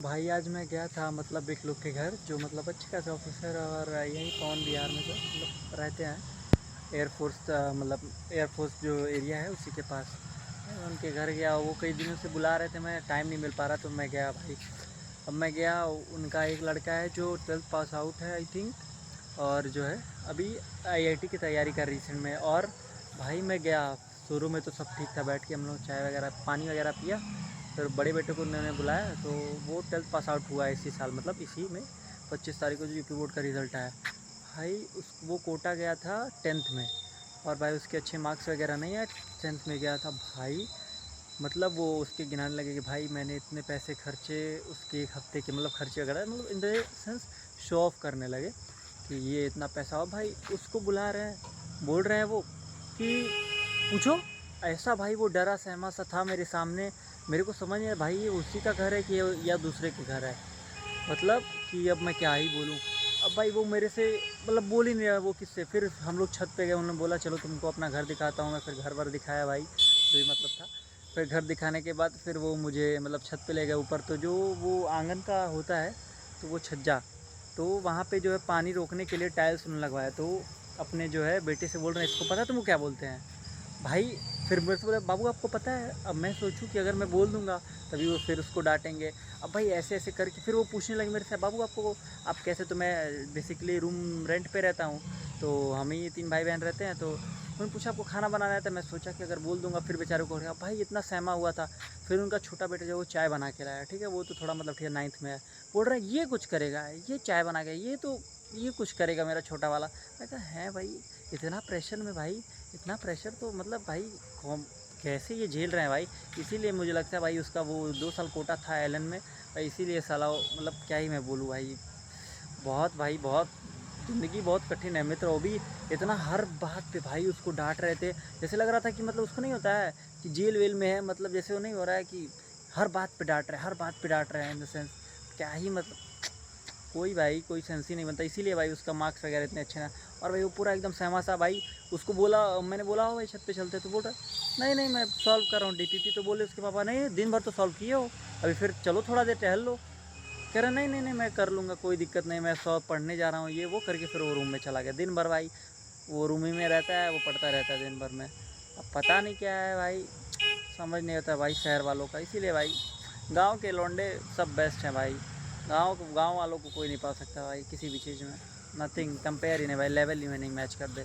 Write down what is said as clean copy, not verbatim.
भाई आज मैं गया था मतलब एक लोग के घर जो मतलब अच्छे खासे ऑफिसर और यहीं पवन बिहार में जो मतलब रहते हैं एयरफोर्स मतलब एयरफोर्स जो एरिया है उसी के पास। मैं उनके घर गया, वो कई दिनों से बुला रहे थे, मैं टाइम नहीं मिल पा रहा तो मैं गया भाई। अब मैं गया, उनका एक लड़का है जो 12th पास आउट है आई थिंक, और जो है अभी आईआईटी की तैयारी कर रिसेंट में। और भाई मैं गया, शुरू में तो सब ठीक था, बैठ के हम लोग चाय वगैरह पानी वगैरह पिया। फिर बड़े बेटे को उन्होंने बुलाया तो वो 12th पास आउट हुआ है इसी साल, मतलब इसी में 25 तारीख को जो यूपी बोर्ड का रिज़ल्ट आया। भाई उस वो कोटा गया था 10th में, और भाई उसके अच्छे मार्क्स वगैरह नहीं आए, 10th में गया था भाई। मतलब वो उसके गिनाने लगे कि भाई मैंने इतने पैसे खर्चे, उसके एक हफ्ते के मतलब खर्चे वगैरह, मतलब in the sense show off करने लगे कि ये इतना पैसा हो। भाई उसको बुला रहे हैं, बोल रहे हैं वो कि पूछो ऐसा। भाई वो डरा सहमा सा था मेरे सामने, मेरे को समझ नहीं आया भाई ये उसी का घर है कि या दूसरे के घर है। मतलब कि अब मैं क्या ही बोलूँ। अब भाई वो मेरे से मतलब बोल ही नहीं रहा वो किससे। फिर हम लोग छत पे गए, उन्होंने बोला चलो तुमको अपना घर दिखाता हूँ मैं। फिर घर वर दिखाया भाई, जो भी मतलब था। फिर घर दिखाने के बाद फिर वो मुझे मतलब छत पे ले गए ऊपर, तो जो वो आंगन का होता है तो वो छज्जा, तो वहाँ पे जो है पानी रोकने के लिए टाइल्स उन्होंने लगवाया। तो अपने जो है बेटे से बोल रहे हैं इसको पता है तुमको क्या बोलते हैं भाई। फिर मेरे से बोला बाबू आपको पता है। अब मैं सोचूं कि अगर मैं बोल दूंगा तभी वो फिर उसको डांटेंगे। अब भाई ऐसे ऐसे करके फिर वो पूछने लगे मेरे से बाबू आपको आप कैसे। तो मैं बेसिकली रूम रेंट पे रहता हूँ, तो हम ही 3 भाई बहन रहते हैं। तो उन्होंने पूछा आपको खाना बनाना है, तो मैं सोचा कि अगर बोल दूंगा फिर बेचारे को हो भाई इतना सहमा हुआ था। फिर उनका छोटा बेटा जो वो चाय बना के लाया, ठीक है वो तो थोड़ा मतलब ठीक है 9th में है। बोल रहा है ये कुछ करेगा, ये चाय बना के, ये कुछ करेगा मेरा छोटा वाला। मैं कहा है भाई इतना प्रेशर में भाई, इतना प्रेशर तो मतलब भाई कैसे ये झेल रहे हैं भाई। इसीलिए मुझे लगता है भाई उसका वो 2 साल कोटा था एलन में भाई, इसीलिए साला मतलब क्या ही मैं बोलूँ भाई। बहुत भाई बहुत, ज़िंदगी बहुत कठिन है मित्र। वो भी इतना हर बात पे भाई उसको डांट रहे थे, जैसे लग रहा था कि मतलब उसको नहीं होता है कि जेल वेल में है, मतलब जैसे वो नहीं हो रहा है कि हर बात पे डांट रहे हैं, हर बात पे डांट रहे हैं इन द सेंस क्या ही मतलब। कोई भाई कोई सेंस ही नहीं बनता, इसीलिए भाई उसका मार्क्स वगैरह इतने अच्छे ना। और भाई वो पूरा एकदम सहमा सा भाई। उसको बोला, मैंने बोला हो भाई छत पे चलते, तो बोल रहा नहीं नहीं मैं सॉल्व कर रहा हूँ डीपीपी। तो बोले उसके पापा नहीं दिन भर तो सॉल्व किए हो, अभी फिर चलो थोड़ा देर टहल लो। कह रहा नहीं नहीं नहीं मैं कर लूँगा कोई दिक्कत नहीं, मैं सॉल्व पढ़ने जा रहा हूँ ये वो करके। फिर वो रूम में चला गया। दिन भर भाई वो रूम ही में रहता है, वो पढ़ता रहता है दिन भर में। अब पता नहीं क्या है भाई, समझ नहीं आता भाई शहर वालों का। इसीलिए भाई गांव के लौंडे सब बेस्ट हैं भाई। गांव वालों को कोई नहीं पा सकता भाई किसी भी चीज़ में। नथिंग कंपेयर ही नहीं भाई, लेवल ही में नहीं मैच कर दे।